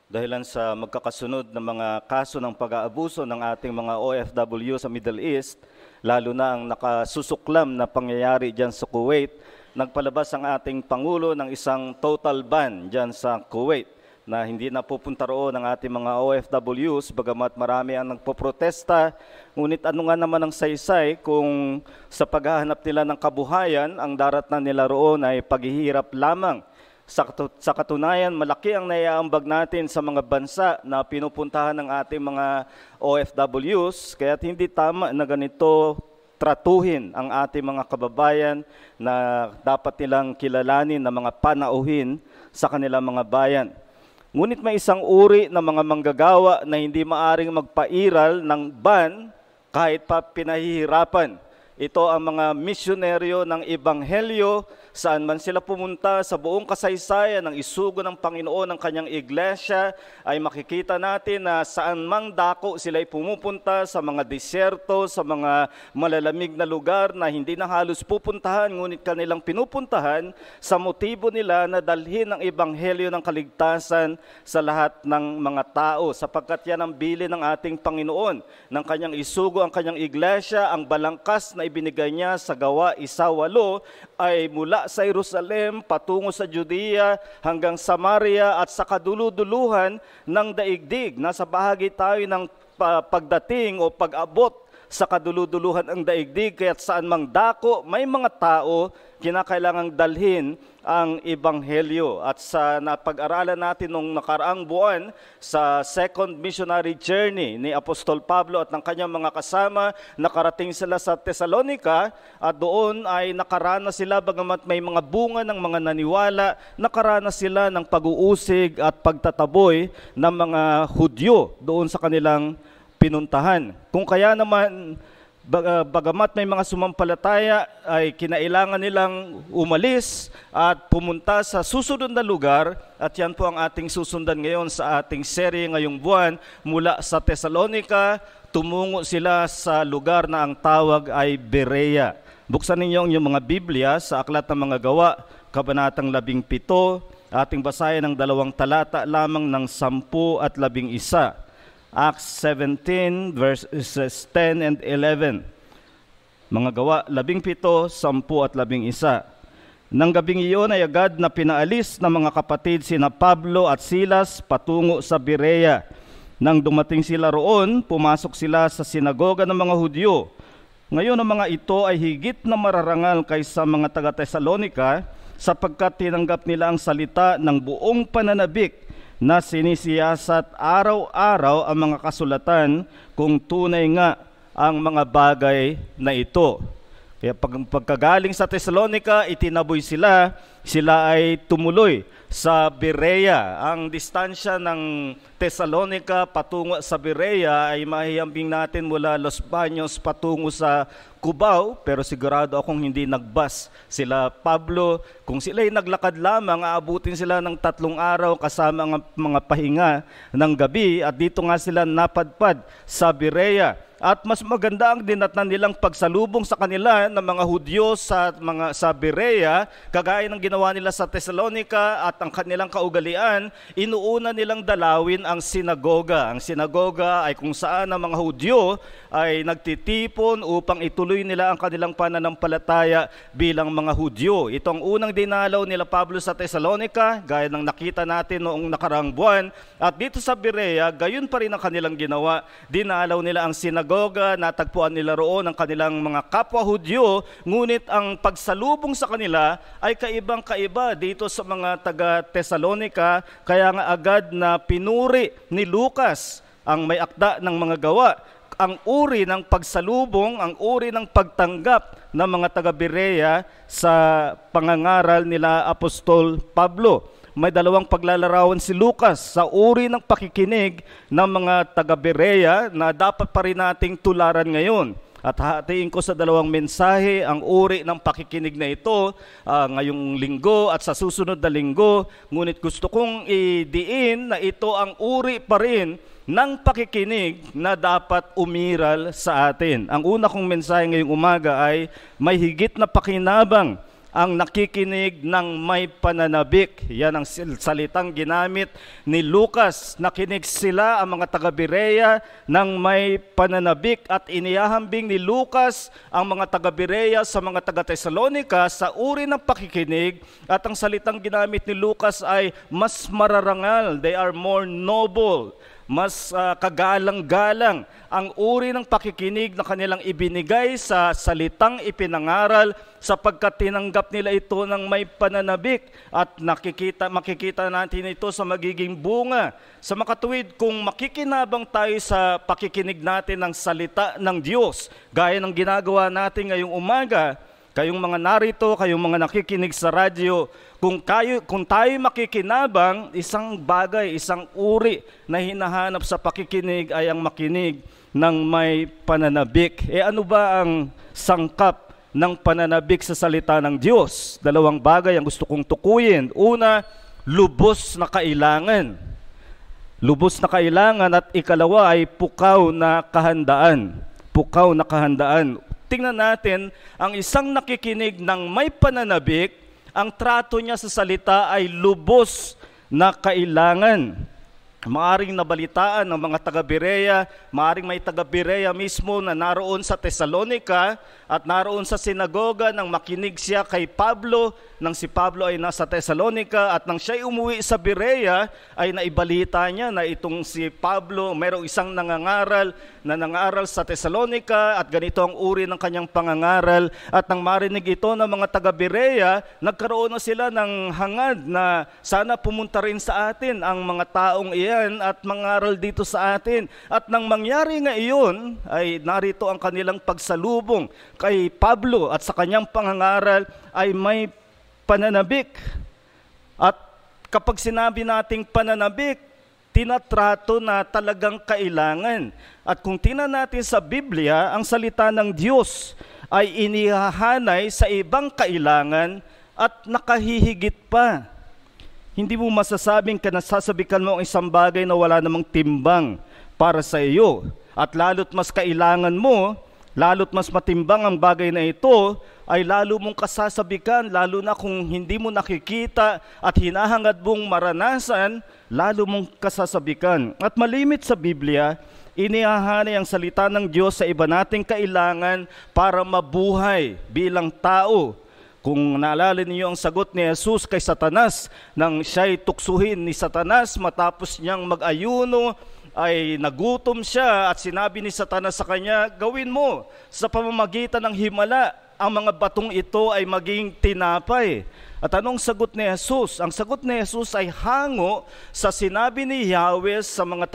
dahilan sa magkakasunod na mga kaso ng pag-aabuso ng ating mga OFW sa Middle East, lalo na ang nakasusuklam na pangyayari dyan sa Kuwait, nagpalabas ang ating Pangulo ng isang total ban dyan sa Kuwait na hindi na pupunta roon ang ating mga OFWs, bagamat marami ang nagpoprotesta. Ngunit ano nga naman ang saysay kung sa paghahanap nila ng kabuhayan, ang daratnan nila roon ay paghihirap lamang. Sa katunayan, malaki ang naiaambag natin sa mga bansa na pinupuntahan ng ating mga OFWs, kaya hindi tama na ganito tratuhin ang ating mga kababayan na dapat nilang kilalanin na mga panauhin sa kanilang mga bayan. Ngunit may isang uri ng mga manggagawa na hindi maaring magpairal ng ban kahit pa pinahihirapan. Ito ang mga misyonaryo ng Ebanghelyo, saan man sila pumunta sa buong kasaysayan ng isugo ng Panginoon ng kanyang iglesia, ay makikita natin na saan mang dako sila ay pumupunta sa mga disyerto, sa mga malalamig na lugar na hindi na halos pupuntahan, ngunit kanilang pinupuntahan sa motibo nila na dalhin ang Ebanghelyo ng kaligtasan sa lahat ng mga tao, sapagkat yan ang bili ng ating Panginoon, ng kanyang isugo ang kanyang iglesia. Ang balangkas na ibinigay niya sa Gawa 1:8 ay mula sa Jerusalem patungo sa Judea hanggang Samaria at sa kaduluduluhan ng daigdig. Nasa bahagi tayo ng pagdating o pag-abot sa kaduluduluhan ng daigdig, kaya't saan mang dako may mga tao kinakailangang dalhin ang Ebanghelyo. At sa napag-aralan natin nung nakaraang buwan sa second missionary journey ni Apostol Pablo at ng kanyang mga kasama, nakarating sila sa Thessalonica at doon ay nakaranas sila, bagamat may mga bunga ng mga naniwala, nakaranas sila ng pag-uusig at pagtataboy ng mga Hudyo doon sa kanilang pinuntahan. Kung kaya naman, bagamat may mga sumampalataya, ay kinailangan nilang umalis at pumunta sa susunod na lugar, at yan po ang ating susundan ngayon sa ating serye ngayong buwan. Mula sa Thessalonica, tumungo sila sa lugar na ang tawag ay Berea. Buksan ninyo ang inyong mga Biblia sa Aklat ng Mga Gawa, Kabanatang 17, ating basahin ang 2 talata lamang ng 10 at 11. Acts 17 verses 10 and 11. Mga Gawa 17, 10 at 11. Nang gabing iyon ay agad na pinaalis ng mga kapatid sina Pablo at Silas patungo sa Berea. Nang dumating sila roon, pumasok sila sa sinagoga ng mga Hudyo. Ngayon ang mga ito ay higit na mararangal kaysa mga taga-Thessalonica, sapagkat tinanggap nila ang salita ng buong pananabik na sinisiyasat araw-araw ang mga kasulatan kung tunay nga ang mga bagay na ito. Kaya pagkagaling sa Thessalonica, itinaboy sila ay tumuloy sa Berea. Ang distansya ng Thessalonica patungo sa Berea ay mahihambing natin mula Los Baños patungo sa Cubao, pero sigurado akong hindi nagbus sila Pablo. Kung sila ay naglakad lamang, aabutin sila ng 3 araw kasama ang mga pahinga ng gabi, at dito nga sila napadpad sa Berea. At mas maganda ang dinatnan nilang pagsalubong sa kanila ng mga Hudyo sa Berea, kagaya ng ginawa nila sa Thessalonica. At ang kanilang kaugalian, inuuna nilang dalawin ang sinagoga. Ang sinagoga ay kung saan ang mga Hudyo ay nagtitipon upang ituloy nila ang kanilang pananampalataya bilang mga Hudyo. Ito ang unang dinalaw nila Pablo sa Thessalonica, gaya ng nakita natin noong nakaraang buwan. At dito sa Berea, gayon pa rin ang kanilang ginawa. Dinalaw nila ang sinagoga, natagpuan nila roon ang kanilang mga kapwa Hudyo, ngunit ang pagsalubong sa kanila ay kaibang-kaiba dito sa mga taga-Thessalonica, kaya nga agad na pinuri ni Lucas, ang may akda ng mga gawa, ang uri ng pagsalubong, ang uri ng pagtanggap ng mga taga-Berea sa pangangaral nila Apostol Pablo. May 2 paglalarawan si Lucas sa uri ng pakikinig ng mga taga-Berea na dapat pa rin nating tularan ngayon. At hahatiin ko sa 2 mensahe ang uri ng pakikinig na ito ngayong linggo at sa susunod na linggo. Ngunit gusto kong idiin na ito ang uri pa rin ng pakikinig na dapat umiral sa atin. Ang una kong mensahe ngayong umaga ay may higit na pakinabang ang nakikinig ng may pananabik. Yan ang salitang ginamit ni Lucas. Nakinig sila, ang mga taga-Berea, ng may pananabik, at inihahambing ni Lucas ang mga taga-Berea sa mga taga-Tesalonica sa uri ng pakikinig, at ang salitang ginamit ni Lucas ay mas mararangal. They are more noble, mas kagalang-galang ang uri ng pakikinig na kanilang ibinigay sa salitang ipinangaral, sapagkat tinanggap nila ito ng may pananabik, at makikita natin ito sa magiging bunga. Sa makatuwid, kung makikinabang tayo sa pakikinig natin ng salita ng Diyos, gaya ng ginagawa natin ngayong umaga, kayong mga narito, kayong mga nakikinig sa radyo, kung tayo makikinabang, isang bagay, isang uri na hinahanap sa pakikinig ay ang makinig ng may pananabik. Ano ba ang sangkap ng pananabik sa salita ng Diyos? Dalawang bagay ang gusto kong tukuyin. Una, lubos na kailangan. Lubos na kailangan, at ikalawa ay pukaw na kahandaan. Pukaw na kahandaan. Tingnan natin, ang isang nakikinig ng may pananabik, ang trato niya sa salita ay lubos na kailangan. Maaring nabalitaan ng mga taga-Berea, maaring may taga-Berea mismo na naroon sa Tesalonica at naroon sa sinagoga nang makinig siya kay Pablo, nang si Pablo ay nasa Tesalonica, at nang siya'y umuwi sa Berea ay naibalita niya na itong si Pablo, mayroong isang nangangaral sa Tesalonica, at ganito ang uri ng kanyang pangangaral. At nang marinig ito ng mga taga-Berea, nagkaroon na sila ng hangad na sana pumunta rin sa atin ang mga taong iyan at mangaral dito sa atin. At nang mangyari nga iyon, ay narito ang kanilang pagsalubong kay Pablo, at sa kanyang pangangaral ay may pananabik. At kapag sinabi nating pananabik, tinatrato na talagang kailangan. At kung tingnan natin sa Biblia, ang salita ng Diyos ay inihahanay sa ibang kailangan at nakahihigit pa. Hindi mo masasabing nasasabikan mo ang isang bagay na wala namang timbang para sa iyo. At lalo't mas kailangan mo, lalo't mas matimbang ang bagay na ito, ay lalo mong kasasabikan, lalo na kung hindi mo nakikita at hinahangad mong maranasan, lalo mong kasasabikan. At malimit sa Biblia, inihahanay ang salita ng Diyos sa iba nating kailangan para mabuhay bilang tao. Kung naalala niyo ang sagot ni Jesus kay Satanas, nang siya'y tuksuhin ni Satanas matapos niyang mag-ayuno, ay nagutom siya at sinabi ni Satanas sa kanya, gawin mo sa pamamagitan ng himala, ang mga batong ito ay maging tinapay. At anong sagot ni Jesus? Ang sagot ni Jesus ay hango sa sinabi ni Yahweh sa mga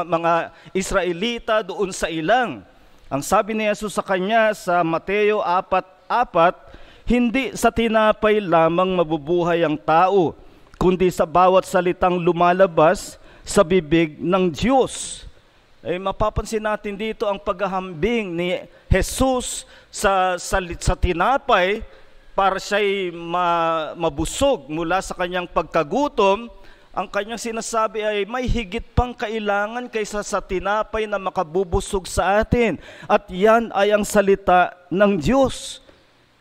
mga Israelita doon sa ilang. Ang sabi ni Jesus sa kanya sa Mateo 4:4, hindi sa tinapay lamang mabubuhay ang tao, kundi sa bawat salitang lumalabas sa bibig ng Diyos. Mapapansin natin dito ang paghahambing ni Jesus sa tinapay para siya'y mabusog mula sa kanyang pagkagutom. Ang kanyang sinasabi ay may higit pang kailangan kaysa sa tinapay na makabubusog sa atin. At yan ay ang salita ng Diyos.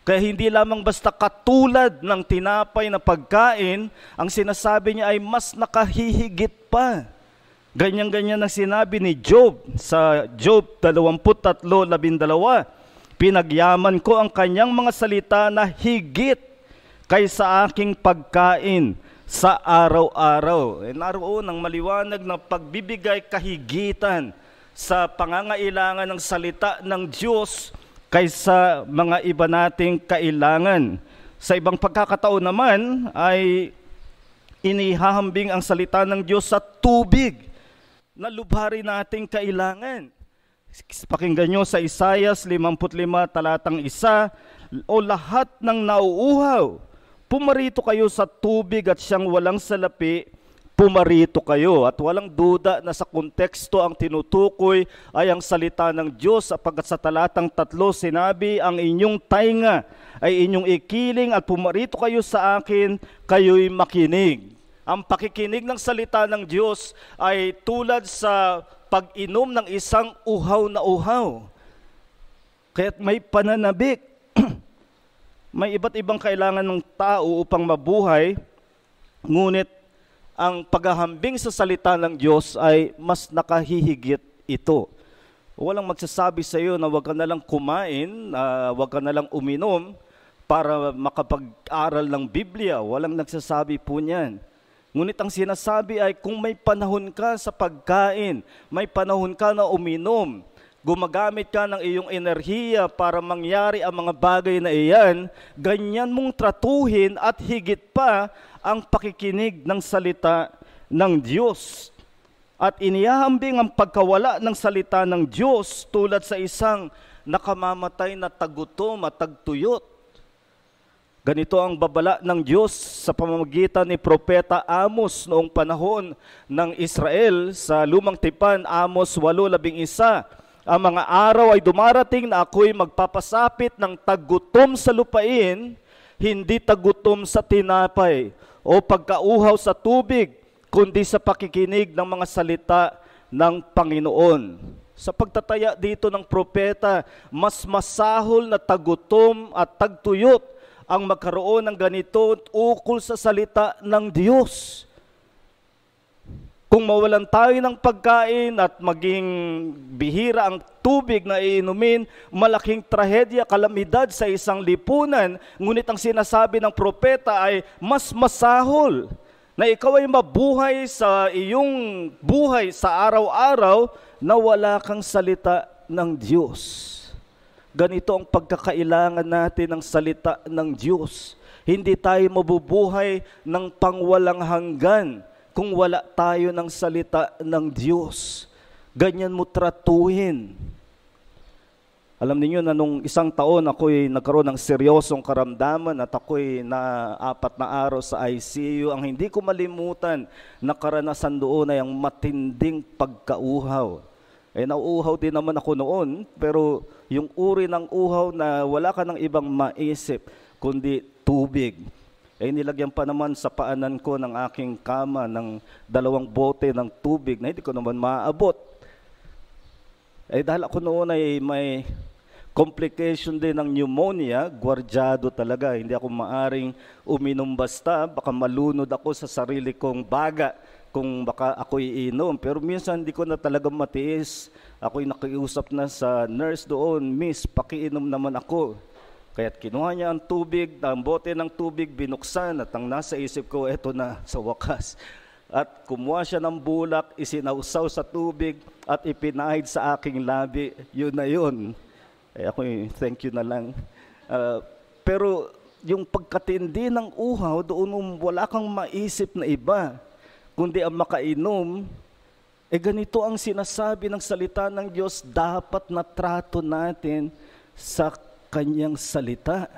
Kaya hindi lamang basta katulad ng tinapay na pagkain, ang sinasabi niya ay mas nakahihigit pa. Ganyan-ganyan ang sinabi ni Job sa Job 23:12. Pinagyaman ko ang kanyang mga salita na higit kaysa aking pagkain sa araw-araw. Naroon ang maliwanag na pagbibigay kahigitan sa pangangailangan ng salita ng Diyos kaysa mga iba nating kailangan. Sa ibang pagkakataon naman ay inihahambing ang salita ng Diyos sa tubig na lubhari nating kailangan. Pakinggan nyo sa Isaiah 55:1, o lahat ng nauuhaw, pumarito kayo sa tubig at siyang walang salapi, pumarito kayo. At walang duda na sa konteksto ang tinutukoy ay ang salita ng Diyos, sapagkat sa talatang 3 sinabi, ang inyong tainga ay inyong ikiling at pumarito kayo sa akin, kayo'y makinig. Ang pakikinig ng salita ng Diyos ay tulad sa pag-inom ng isang uhaw na uhaw. Kaya't may pananabik. May iba't ibang kailangan ng tao upang mabuhay, ngunit ang paghahambing sa salita ng Diyos ay mas nakahihigit ito. Walang magsasabi sa iyo na huwag ka na lang kumain, huwag ka na lang uminom para makapag-aral ng Biblia. Walang nagsasabi po niyan. Ngunit ang sinasabi ay kung may panahon ka sa pagkain, may panahon ka na uminom, gumagamit ka ng iyong enerhiya para mangyari ang mga bagay na iyan, ganyan mong tratuhin at higit pa ang pakikinig ng salita ng Diyos. At inihahambing ang pagkawala ng salita ng Diyos tulad sa isang nakamamatay na tagutom at tagtuyot. Ganito ang babala ng Diyos sa pamamagitan ni Propeta Amos noong panahon ng Israel sa Lumang Tipan, Amos 8:11. Ang mga araw ay dumarating na ako'y magpapasapit ng tagutom sa lupain, hindi tagutom sa tinapay o pagkauhaw sa tubig, kundi sa pakikinig ng mga salita ng Panginoon. Sa pagtataya dito ng propeta, mas masahol na tagutom at tagtuyot ang magkaroon ng ganito ukol sa salita ng Diyos. Kung mawalan tayo ng pagkain at maging bihira ang tubig na iinumin, malaking trahedya, kalamidad sa isang lipunan. Ngunit ang sinasabi ng propeta ay mas masahol na ikaw ay mabuhay sa iyong buhay sa araw-araw na wala kang salita ng Diyos. Ganito ang pagkakailangan natin ng salita ng Diyos. Hindi tayo mabubuhay ng pangwalang hanggan kung wala tayo ng salita ng Diyos. Ganyan mo tratuhin. Alam niyo na nung isang taon ako'y nagkaroon ng seryosong karamdaman at ako'y na 4 na araw sa ICU. Ang hindi ko malimutan na karanasan doon ay ang matinding pagkauhaw. Nauuhaw din naman ako noon, pero yung uri ng uhaw na wala ka ng ibang maisip kundi tubig. Nilagyan pa naman sa paanan ko ng aking kama ng 2 bote ng tubig na hindi ko naman maaabot. Dahil ako noon ay may complication din ng pneumonia, gwardyado talaga. Hindi ako maaring uminom basta, baka malunod ako sa sarili kong baga kung baka ako'y iinom. Pero minsan hindi ko na talaga matiis. Ako'y nakiusap na sa nurse doon, "Miss, pakiinom naman ako." Kaya't kinuha niya ang tubig, ang bote ng tubig, binuksan at ang nasa isip ko, eto na sa wakas. At kumuha siya ng bulak, isinausaw sa tubig at ipinahid sa aking labi. Yun na yun. Ako thank you na lang. Pero yung pagkatindi ng uhaw, doon wala kang maisip na iba, kundi ang makainom. Ganito ang sinasabi ng salita ng Diyos, dapat na trato natin sa Kanyang salita.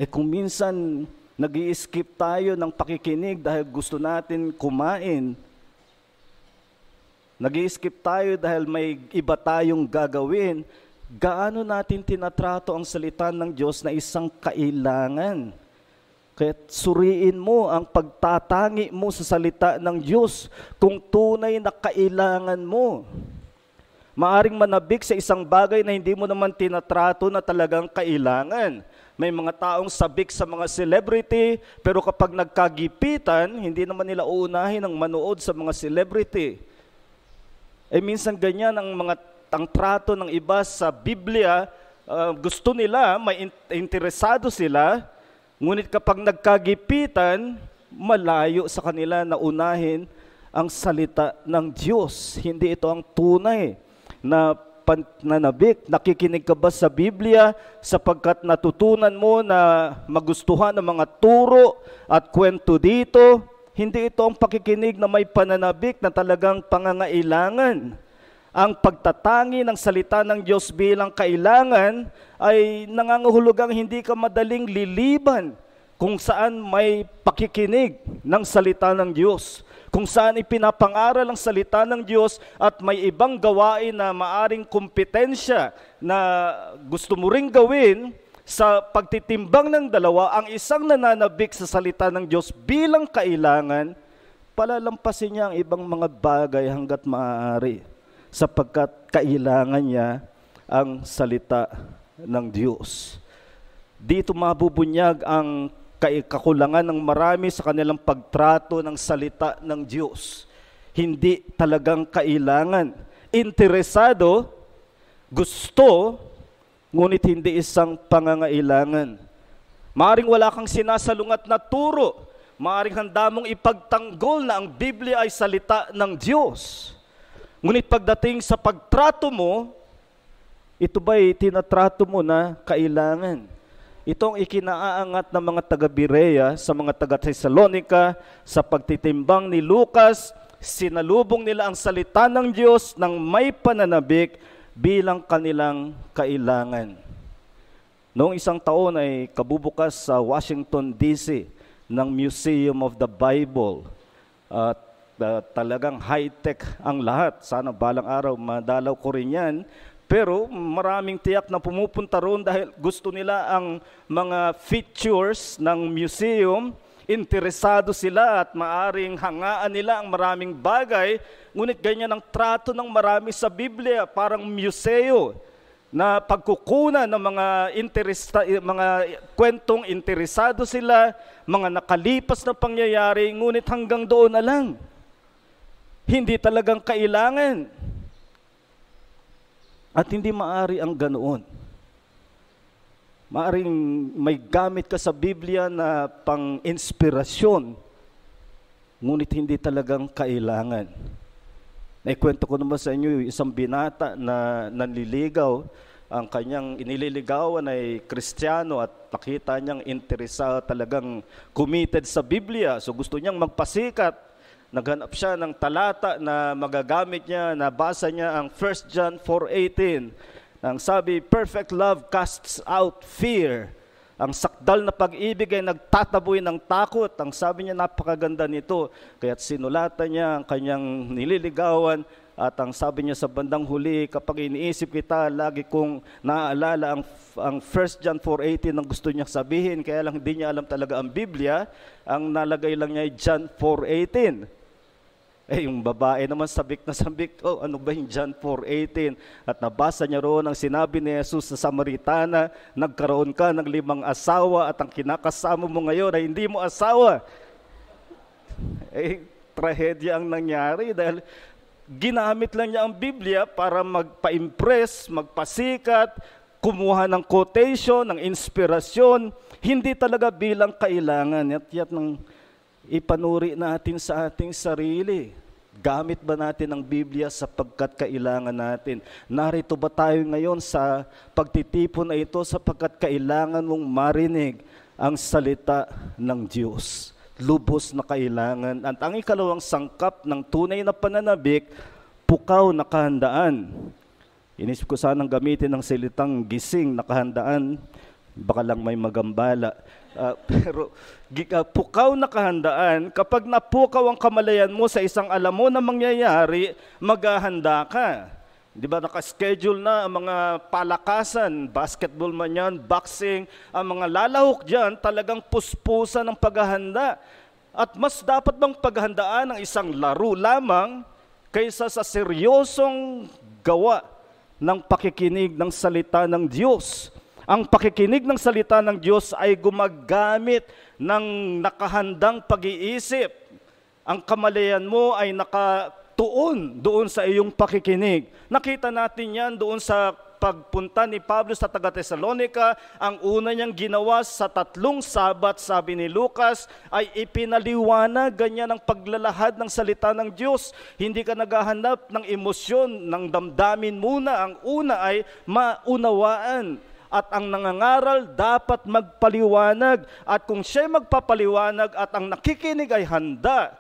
Kung minsan nag-i-skip tayo ng pakikinig dahil gusto natin kumain, nag-i-skip tayo dahil may iba tayong gagawin, gaano natin tinatrato ang salita ng Diyos na isang kailangan? Kaya suriin mo ang pagtatangi mo sa salita ng Diyos kung tunay na kailangan mo. Maaring manabik sa isang bagay na hindi mo naman tinatrato na talagang kailangan. May mga taong sabik sa mga celebrity, pero kapag nagkagipitan, hindi naman nila uunahin ang manood sa mga celebrity. Minsan ganyan ang trato ng iba sa Biblia, gusto nila, may interesado sila, ngunit kapag nagkagipitan, malayo sa kanila na unahin ang salita ng Diyos. Hindi ito ang tunay na pananabik. Nakikinig ka ba sa Biblia sapagkat natutunan mo na magustuhan ng mga turo at kwento dito? Hindi ito ang pakikinig na may pananabik na talagang pangangailangan. Ang pagtatangi ng salita ng Diyos bilang kailangan ay nangangahulugang hindi ka madaling liliban kung saan may pakikinig ng salita ng Diyos, kung saan ipinapangaral ang salita ng Diyos at may ibang gawain na maaring kompetensya na gusto mo ring gawin. Sa pagtitimbang ng dalawa, ang isang nananabik sa salita ng Diyos bilang kailangan, palalampasin niya ang ibang mga bagay hanggat maaari, sapagkat kailangan niya ang salita ng Diyos. Dito mabubunyag ang kakulangan ng marami sa kanilang pagtrato ng salita ng Diyos. Hindi talagang kailangan. Interesado, gusto, ngunit hindi isang pangangailangan. Maaring wala kang sinasalungat na turo. Maaring handa mong ipagtanggol na ang Biblia ay salita ng Diyos. Ngunit pagdating sa pagtrato mo, ito ba'y tinatrato mo na kailangan? Itong ikinaaangat ng mga taga-Berea sa mga taga-Thessalonica sa pagtitimbang ni Lucas, sinalubong nila ang salita ng Diyos ng may pananabik bilang kanilang kailangan. Noong isang taon ay kabubukas sa Washington, D.C. ng Museum of the Bible. Talagang high-tech ang lahat. Sana balang araw madalaw ko rin yan. Pero maraming tiyak na pumupunta roon dahil gusto nila ang mga features ng museum. Interesado sila at maaring hangaan nila ang maraming bagay. Ngunit ganyan ang trato ng marami sa Biblia, parang museo na pagkukunan ng mga kwentong interesado sila, mga nakalipas na pangyayari, ngunit hanggang doon na lang. Hindi talagang kailangan. At hindi maari ang ganoon. Maaring may gamit ka sa Biblia na pang-inspirasyon, ngunit hindi talagang kailangan. Naikwento ko naman sa inyo isang binata na nanliligaw. Ang kanyang inililigawan ay Kristiyano at nakita niyang interesado, talagang committed sa Biblia. So gusto niyang magpasikat. Naghanap siya ng talata na magagamit niya, nabasa niya ang 1 John 4:18. Ang sabi, perfect love casts out fear. Ang sakdal na pag-ibig ay nagtataboy ng takot. Ang sabi niya, napakaganda nito. Kaya't sinulatan niya ang kanyang nililigawan. At ang sabi niya sa bandang huli, kapag iniisip kita, lagi kong naaalala ang 1 John 4:18 ang gusto niya sabihin. Kaya lang hindi niya alam talaga ang Biblia. Ang nalagay lang niya ay John 4:18. Yung babae naman sabik na sabik, ano ba yung John 4:18? At nabasa niya roon ang sinabi ni Jesus sa Samaritana, nagkaroon ka ng 5 asawa at ang kinakasama mo ngayon ay hindi mo asawa. Trahedya ang nangyari dahil ginamit lang niya ang Biblia para magpa-impress, magpasikat, kumuha ng quotation, ng inspirasyon, hindi talaga bilang kailangan. At yan ang ipanuri natin sa ating sarili. Gamit ba natin ang Biblia sapagkat kailangan natin? Narito ba tayo ngayon sa pagtitipon na ito sapagkat kailangan mong marinig ang salita ng Diyos? Lubos na kailangan. At ang ikalawang sangkap ng tunay na pananabik, pukaw na kahandaan. Inisip ko sanang gamitin ang salitang gising na kahandaan, baka lang may magambala. Pero pukaw na kahandaan, kapag napukaw ang kamalayan mo sa isang alam mo na mangyayari, maghahanda ka. Di ba naka-schedule na ang mga palakasan, basketball man yan, boxing, ang mga lalahok dyan, talagang puspusan ng paghahanda. At mas dapat bang paghandaan ang isang laro lamang kaysa sa seryosong gawa ng pakikinig ng salita ng Diyos. Ang pakikinig ng salita ng Diyos ay gumagamit ng nakahandang pag-iisip. Ang kamalayan mo ay nakatuon doon sa iyong pakikinig. Nakita natin yan doon sa pagpunta ni Pablo sa taga-Thessalonica. Ang una niyang ginawa sa 3 Sabat, sabi ni Lucas, ay ipinaliwanag ganyan ang paglalahad ng salita ng Diyos. Hindi ka naghahanap ng emosyon, ng damdamin muna. Ang una ay maunawaan. At ang nangangaral dapat magpaliwanag. At kung siya magpapaliwanag at ang nakikinig ay handa,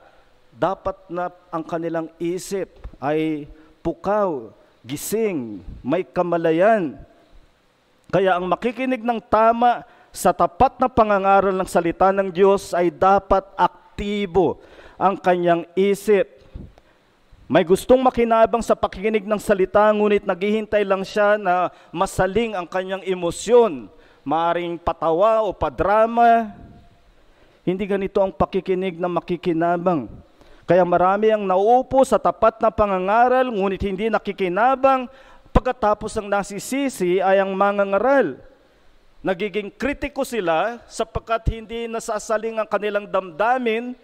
dapat na ang kanilang isip ay pukaw, gising, may kamalayan. Kaya ang makikinig ng tama sa tapat na pangangaral ng salita ng Diyos ay dapat aktibo ang kanyang isip. May gustong makinabang sa pakikinig ng salita, ngunit naghihintay lang siya na masaling ang kanyang emosyon. Maaring patawa o padrama. Hindi ganito ang pakikinig na makikinabang. Kaya marami ang nauupo sa tapat na pangangaral, ngunit hindi nakikinabang. Pagkatapos ang nasisisi ay ang mangangaral. Nagiging kritiko sila sapagkat hindi nasasaling ang kanilang damdamin,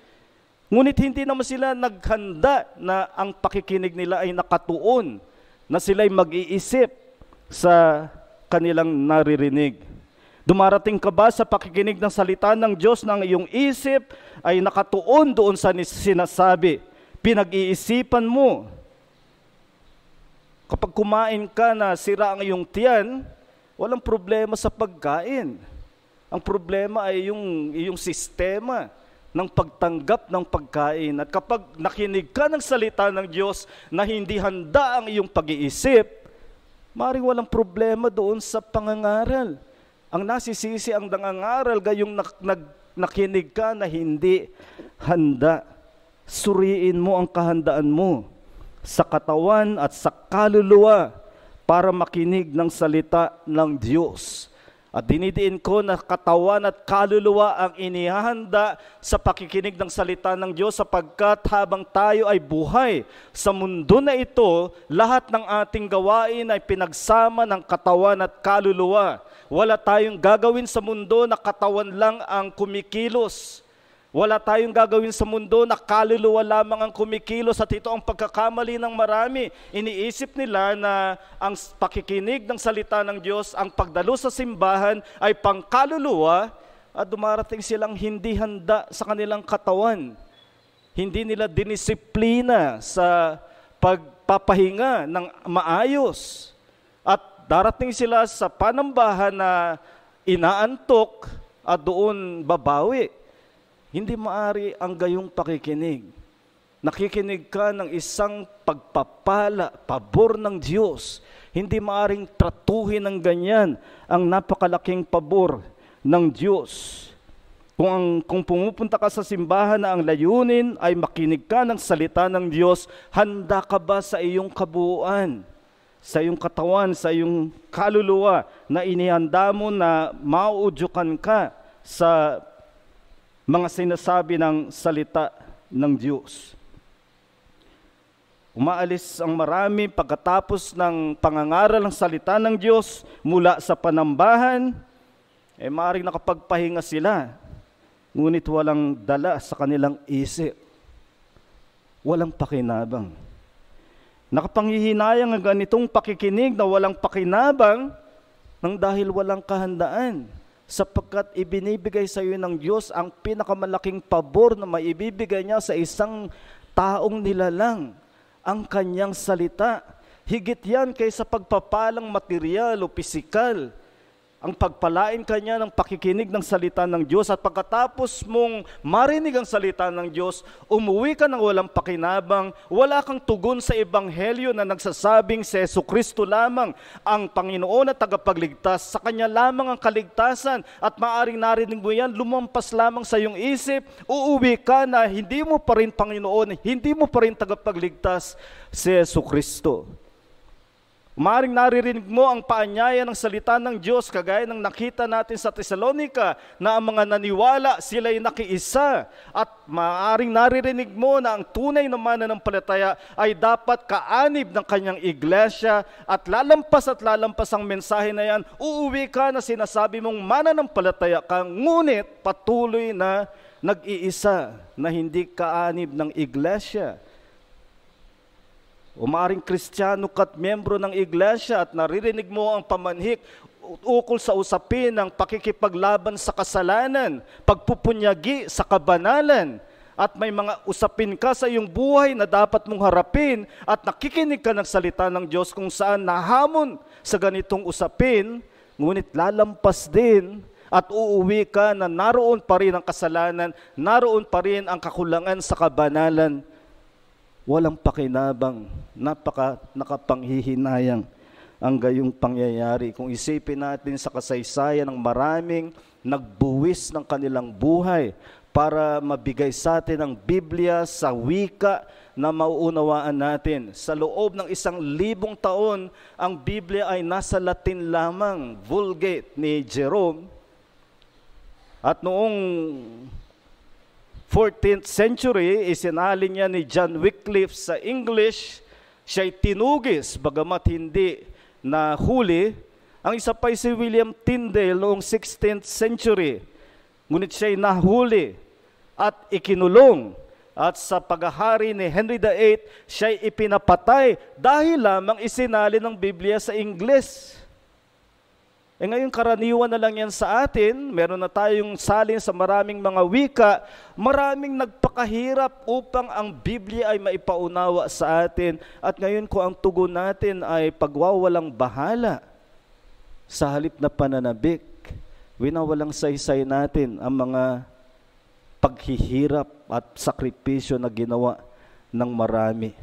ngunit hindi naman sila naghanda na ang pakikinig nila ay nakatuon, na sila'y mag-iisip sa kanilang naririnig. Dumarating ka ba sa pakikinig ng salita ng Diyos ng iyong isip ay nakatuon doon sa sinasabi? Pinag-iisipan mo. Kapag kumain ka na sira ang iyong tiyan, walang problema sa pagkain. Ang problema ay yung iyong sistema ng pagtanggap ng pagkain. At kapag nakinig ka ng salita ng Diyos na hindi handa ang iyong pag-iisip, maaaring walang problema doon sa pangangaral. Ang nasisisi ang nangangaral gayong nakinig ka na hindi handa. Suriin mo ang kahandaan mo sa katawan at sa kaluluwa para makinig ng salita ng Diyos. At dinidiin ko na katawan at kaluluwa ang inihahanda sa pakikinig ng salita ng Diyos sapagkat habang tayo ay buhay sa mundo na ito, lahat ng ating gawain ay pinagsama ng katawan at kaluluwa. Wala tayong gagawin sa mundo na katawan lang ang kumikilos. Wala tayong gagawin sa mundo na kaluluwa lamang ang kumikilos at ito ang pagkakamali ng marami. Iniisip nila na ang pakikinig ng salita ng Diyos, ang pagdalo sa simbahan ay pangkaluluwa at dumarating silang hindi handa sa kanilang katawan. Hindi nila dinisiplina sa pagpapahinga ng maayos. At darating sila sa panambahan na inaantok at doon babawi. Hindi maari ang gayong pakikinig. Nakikinig ka ng isang pagpapala, pabor ng Diyos. Hindi maaring tratuhin ng ganyan ang napakalaking pabor ng Diyos. Kung pumupunta ka sa simbahan na ang layunin ay makinig ka ng salita ng Diyos, handa ka ba sa iyong kabuuan, sa iyong katawan, sa iyong kaluluwa na inihanda mo na mauudyukan ka sa mga sinasabi ng salita ng Diyos? Umaalis ang marami pagkatapos ng pangangaral ng salita ng Diyos mula sa panambahan, maaaring nakapagpahinga sila, ngunit walang dala sa kanilang isip. Walang pakinabang. Nakapanghihinayang ang ganitong pakikinig na walang pakinabang nang dahil walang kahandaan. Sapagkat ibinibigay sa iyo ng Diyos ang pinakamalaking pabor na maibibigay niya sa isang taong nilalang, ang kanyang salita. Higit yan kaysa pagpapalang material o pisikal. Ang pagpalain kanya ng pakikinig ng salita ng Diyos at pagkatapos mong marinig ang salita ng Diyos, umuwi ka ng walang pakinabang, wala kang tugon sa ebanghelyo na nagsasabing si Jesucristo lamang ang Panginoon at tagapagligtas, sa Kanya lamang ang kaligtasan at maaring narinig mo yan, lumampas lamang sa iyong isip, uuwi ka na hindi mo pa rin Panginoon, hindi mo pa rin tagapagligtas si Jesucristo. Maaring naririnig mo ang paanyaya ng salita ng Diyos kagaya ng nakita natin sa Tesalonica na ang mga naniwala sila'y nakiisa at maaring naririnig mo na ang tunay na mananampalataya ay dapat kaanib ng kanyang iglesia at lalampas ang mensahe na yan, uuwi ka na sinasabi mong mananampalataya ka, ngunit patuloy na nag-iisa na hindi kaanib ng iglesia. O maaaring Kristiyano ka't miyembro ng iglesia at naririnig mo ang pamanhik ukol sa usapin ng pakikipaglaban sa kasalanan, pagpupunyagi sa kabanalan, at may mga usapin ka sa iyong buhay na dapat mong harapin at nakikinig ka ng salita ng Diyos kung saan nahamon sa ganitong usapin, ngunit lalampas din at uuwi ka na naroon pa rin ang kasalanan, naroon pa rin ang kakulangan sa kabanalan. Walang pakinabang, nakapanghihinayang ang gayong pangyayari. Kung isipin natin sa kasaysayan ng maraming nagbuwis ng kanilang buhay para mabigay sa atin ang Biblia sa wika na mauunawaan natin. Sa loob ng 1,000 taon, ang Biblia ay nasa Latin lamang, Vulgate ni Jerome. At noong 14th century, isinalin niya ni John Wycliffe sa English, siya'y tinugis, bagamat hindi na huli, Ang isa pa ay si William Tyndale noong 16th century. Ngunit siya'y nahuli at ikinulong. At sa paghahari ni Henry VIII, siya'y ipinapatay dahil lamang isinali ng Biblia sa Ingles. Ngayon karaniwan na lang yan sa atin, meron na tayong salin sa maraming mga wika, maraming nagpakahirap upang ang Biblia ay maipaunawa sa atin. At ngayon kung ang tugon natin ay pagwawalang bahala sa halip na pananabik, winawalang saysay natin ang mga paghihirap at sakripisyo na ginawa ng marami.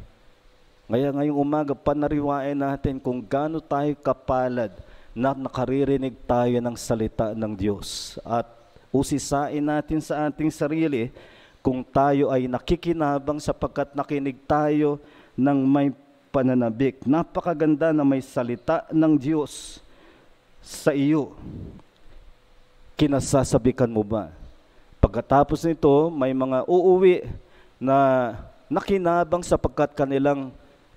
Ngayong umaga, panariwain natin kung gaano tayo kapalad na nakaririnig tayo ng salita ng Diyos. At usisain natin sa ating sarili kung tayo ay nakikinabang sapagkat nakinig tayo ng may pananabik. Napakaganda na may salita ng Diyos sa iyo. Kinasasabikan mo ba? Pagkatapos nito, may mga uuwi na nakinabang sapagkat kanilang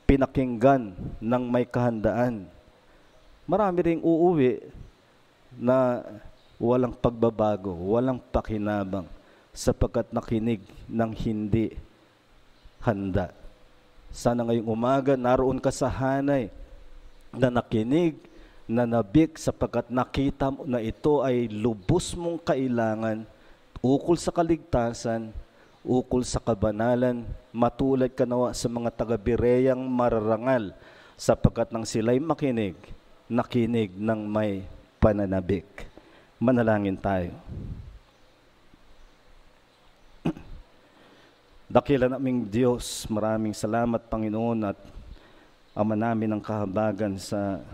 pinakinggan ng may kahandaan. Marami ring uuwi na walang pagbabago, walang pakinabang sapagkat nakinig ng hindi handa. Sana ngayong umaga naroon ka sa hanay na nakinig, nanabik sapagkat nakita mo na ito ay lubos mong kailangan ukol sa kaligtasan, ukol sa kabanalan. Matulad ka nawa sa mga taga-Bereyang mararangal sapagkat nang sila'y makinig, nakinig ng may pananabik. Manalangin tayo. Dakila naming Diyos, maraming salamat Panginoon at Ama namin ng kahabagan sa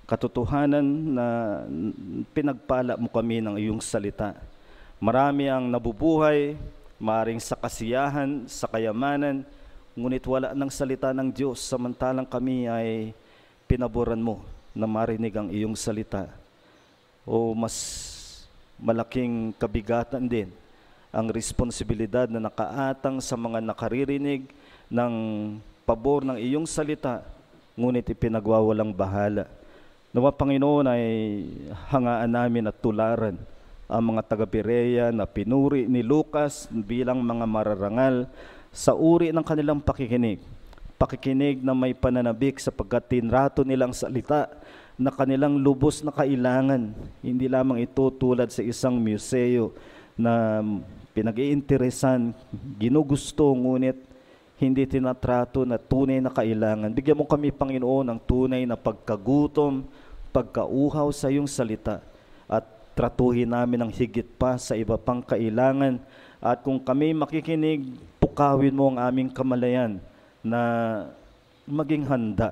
katotohanan na pinagpala mo kami ng iyong salita. Marami ang nabubuhay, maring sa kasiyahan, sa kayamanan, ngunit wala ng salita ng Diyos, samantalang kami ay pinaboran mo na marinig ang iyong salita. O mas malaking kabigatan din ang responsibilidad na nakaatang sa mga nakaririnig ng pabor ng iyong salita, ngunit ipinagwawalang bahala. Nawa Panginoon ay hangaan namin at tularan ang mga taga-Bereya na pinuri ni Lucas bilang mga mararangal sa uri ng kanilang pakikinig. Pakikinig na may pananabik sapagkat tinrato nilang salita na kanilang lubos na kailangan. Hindi lamang ito tulad sa isang museo na pinag-iinteresan, ginugusto, ngunit hindi tinatrato na tunay na kailangan. Bigyan mo kami, Panginoon, ng tunay na pagkagutom, pagkauhaw sa iyong salita. At tratuhin namin ang higit pa sa iba pang kailangan. At kung kami makikinig, pukawin mo ang aming kamalayan na maging handa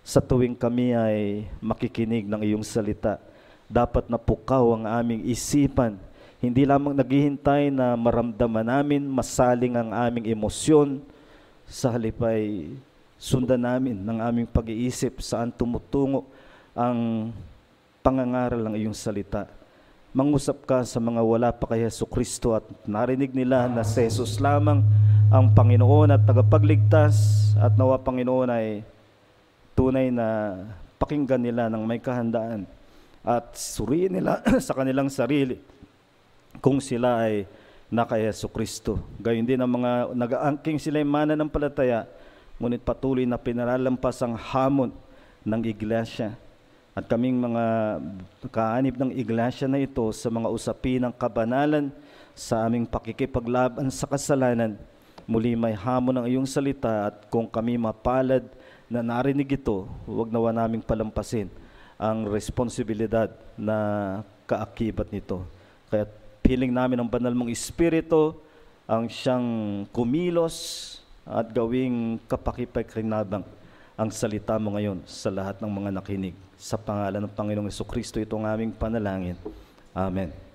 sa tuwing kami ay makikinig ng iyong salita. Dapat na pukaw ang aming isipan. Hindi lamang naghihintay na maramdaman namin, masaling ang aming emosyon. Sa halip ay sundan namin ng aming pag-iisip saan tumutungo ang pangangaral ng iyong salita. Mangusap ka sa mga wala pa kay Jesucristo at narinig nila na si Jesus lamang ang Panginoon at tagapagligtas, at nawa Panginoon ay tunay na pakinggan nila ng may kahandaan at suriin nila sa kanilang sarili kung sila ay na kay Jesucristo. Gayon din ang mga nag-aangking sila'y mananampalataya, ngunit patuloy na pinalalampas ang hamon ng iglesia. At kaming mga kaanib ng iglesia na ito sa mga usapin ng kabanalan, sa aming pakikipaglaban sa kasalanan, muli may hamon ng iyong salita, at kung kami mapalad na narinig ito, huwag nawa naming palampasin ang responsibilidad na kaakibat nito. Kaya piling namin ang banal mong Espiritu ang siyang kumilos at gawing kapakipagkinabang ang salita mo ngayon sa lahat ng mga nakinig. Sa pangalan ng Panginoong Jesucristo, ito ang aming panalangin. Amen.